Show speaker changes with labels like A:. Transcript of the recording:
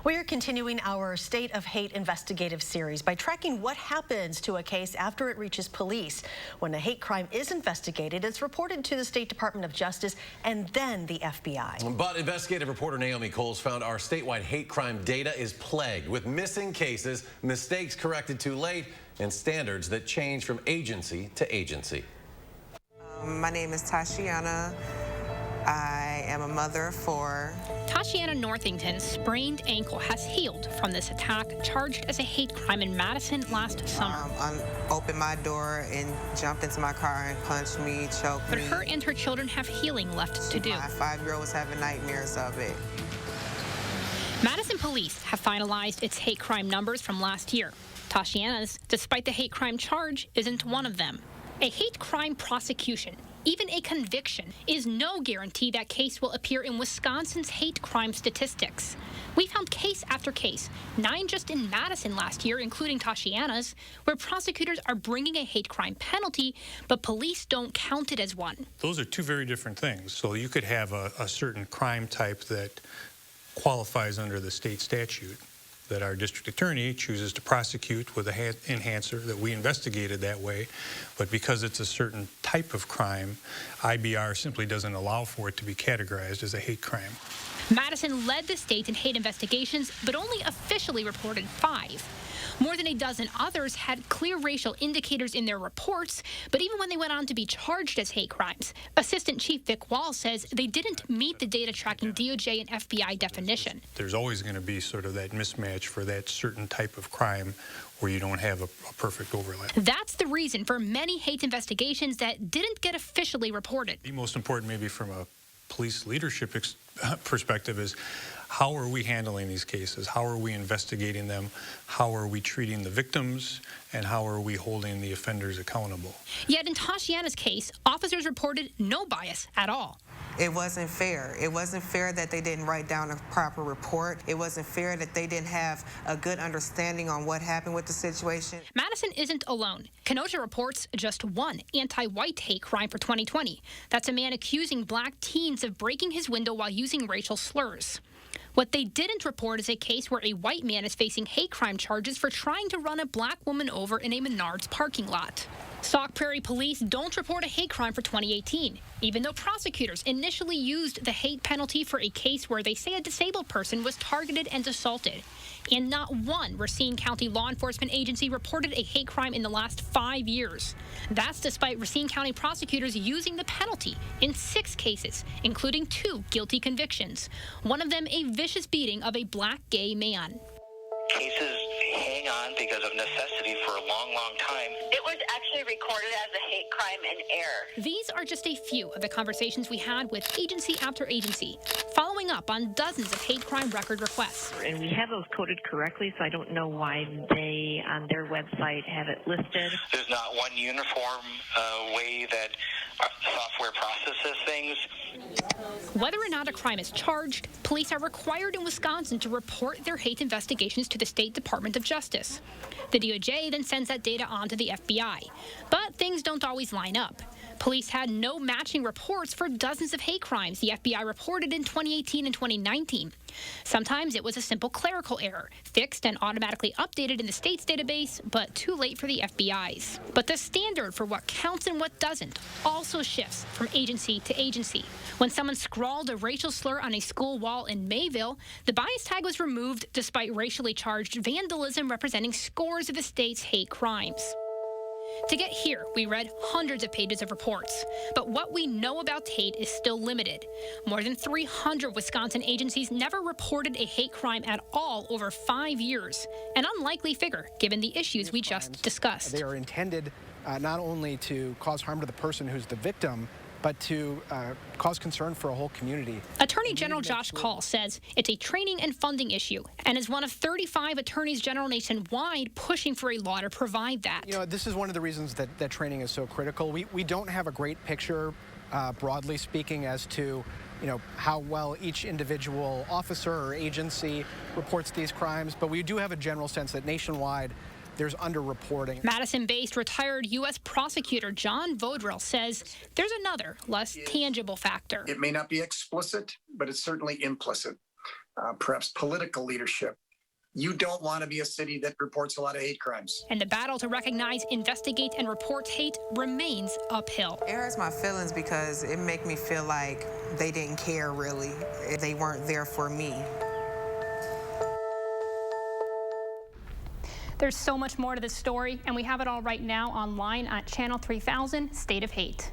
A: We are continuing our State of Hate investigative series by tracking what happens to a case after it reaches police. When a hate crime is investigated, it's reported to the State Department of Justice and then the FBI.
B: But investigative reporter Naomi Coles found our statewide hate crime data is plagued with missing cases, mistakes corrected too late, and standards that change from agency to agency.
C: My name is Toshiana. I am a mother of 4.
D: Toshiana Northington's sprained ankle has healed from this attack, charged as a hate crime in Madison last summer.
C: Opened my door and jumped into my car and punched me, choked me.
D: But her and her children have healing left to do.
C: My 5-year-old was having nightmares of it.
D: Madison police have finalized its hate crime numbers from last year. Toshiana's, despite the hate crime charge, isn't one of them. A hate crime prosecution, even a conviction, is no guarantee that case will appear in Wisconsin's hate crime statistics. We found case after case, 9 just in Madison last year, including Toshiana's, where prosecutors are bringing a hate crime penalty, but police don't count it as one.
E: Those are two very different things. So you could have a certain crime type that qualifies under the state statute that our district attorney chooses to prosecute with an enhancer that we investigated that way. But because it's a certain type of crime, IBR simply doesn't allow for it to be categorized as a hate crime.
D: Madison led the state in hate investigations, but only officially reported 5. More than a dozen others had clear racial indicators in their reports, but even when they went on to be charged as hate crimes, Assistant Chief Vic Wall says they didn't meet the data tracking DOJ and FBI definition.
E: There's always going to be sort of that mismatch for that certain type of crime where you don't have a perfect overlap.
D: That's the reason for many hate investigations that didn't get officially reported.
E: The most important, maybe from a police leadership perspective, is how are we handling these cases? How are we investigating them? How are we treating the victims? And how are we holding the offenders accountable?
D: Yet in Toshiana's case, officers reported no bias at all.
C: It wasn't fair. It wasn't fair that they didn't write down a proper report. It wasn't fair that they didn't have a good understanding on what happened with the situation.
D: Madison isn't alone. Kenosha reports just one anti-white hate crime for 2020. That's a man accusing black teens of breaking his window while using racial slurs. What they didn't report is a case where a white man is facing hate crime charges for trying to run a black woman over in a Menards parking lot. Sauk Prairie police don't report a hate crime for 2018, even though prosecutors initially used the hate penalty for a case where they say a disabled person was targeted and assaulted. And not one Racine County law enforcement agency reported a hate crime in the last 5 years. That's despite Racine County prosecutors using the penalty in 6 cases, including 2 guilty convictions, one of them a vicious beating of a black gay man.
F: Cases hang on because of necessity for a long, long time.
G: It was actually recorded as a hate crime in error.
D: These are just a few of the conversations we had with agency after agency, following up on dozens of hate crime record requests.
H: And we have those coded correctly, so I don't know why they, on their website, have it listed.
F: There's not one uniform way that software processes things.
D: Whether or not a crime is charged, police are required in Wisconsin to report their hate investigations to the State Department of Justice. The DOJ then sends that data on to the FBI. But things don't always line up. Police had no matching reports for dozens of hate crimes the FBI reported in 2018 and 2019. Sometimes it was a simple clerical error, fixed and automatically updated in the state's database, but too late for the FBI's. But the standard for what counts and what doesn't also shifts from agency to agency. When someone scrawled a racial slur on a school wall in Mayville, the bias tag was removed despite racially charged vandalism representing scores of the state's hate crimes. To get here, we read hundreds of pages of reports, but what we know about hate is still limited. More than 300 Wisconsin agencies never reported a hate crime at all over 5 years, an unlikely figure given the issues we just discussed.
I: They are intended not only to cause harm to the person who's the victim, but to cause concern for a whole community.
D: Attorney General Josh Call says it's a training and funding issue and is one of 35 attorneys general nationwide pushing for a law to provide that.
I: You know, this is one of the reasons that training is so critical. We don't have a great picture, broadly speaking, as to how well each individual officer or agency reports these crimes, but we do have a general sense that nationwide there's underreporting.
D: Madison-based retired U.S. prosecutor John Vodrell says there's another, less tangible factor.
J: It may not be explicit, but it's certainly implicit. perhaps political leadership. You don't want to be a city that reports a lot of hate crimes.
D: And the battle to recognize, investigate, and report hate remains uphill.
C: It hurts my feelings because it makes me feel like they didn't care really. They weren't there for me.
D: There's so much more to this story, and we have it all right now online at Channel 3000 State of Hate.